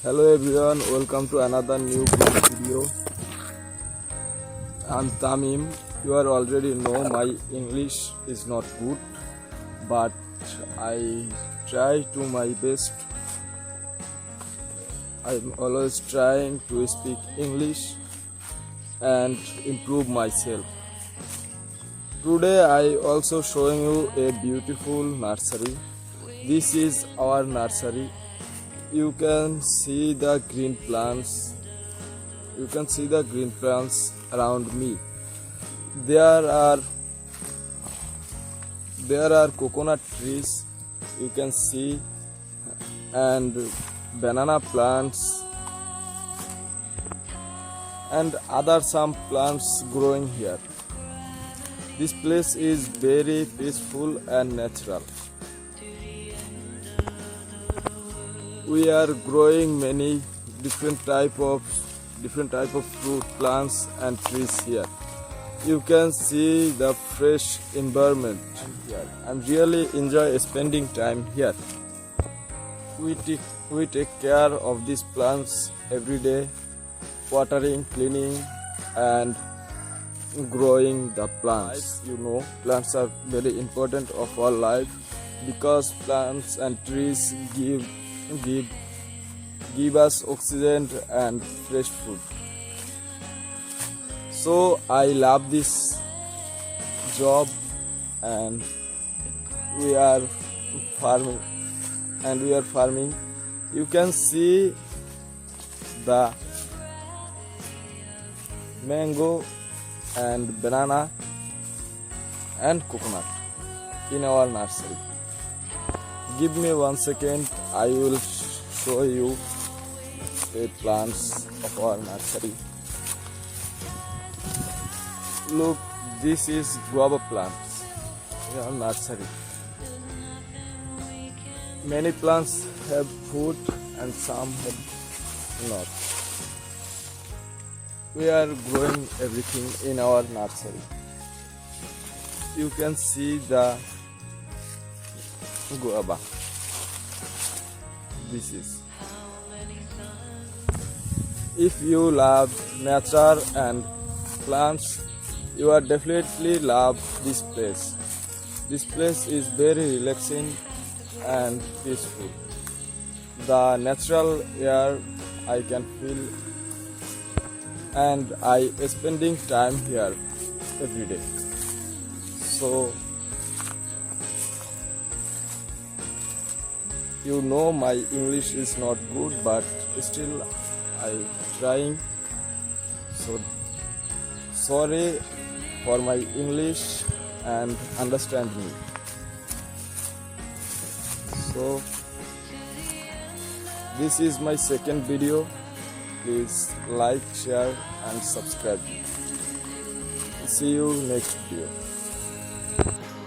Hello everyone, welcome to another new good video. I'm Tamim. You are already know my English is not good, but I try to my best. I'm always trying to speak English and improve myself. Today I also showing you a beautiful nursery. This is our nursery. You can see the green plants. You can see the green plants around me. There are coconut trees. You can see, and banana plants and other some plants growing here. This place is very peaceful and natural. We are growing many different type of fruit plants and trees here. You can see the fresh environment here. I'm really enjoy spending time here. We take care of these plants every day, watering, cleaning, and growing the plants. You know, plants are very important of our life because plants and trees give us oxygen and fresh food. So I love this job, and we are farming. You can see the mango and banana and coconut in our nursery. Give me 1 second, I will show you the plants of our nursery. Look, this is guava plants in our nursery. Many plants have fruit and some have not. We are growing everything in our nursery. You can see the guava. This is. If you love nature and plants, you are definitely love this place. This place is very relaxing and peaceful. The natural air I can feel, and I spending time here every day. So you know my English is not good, but still I trying. So sorry for my English and understand me. So this is my second video. Please like, share and subscribe. See you next video.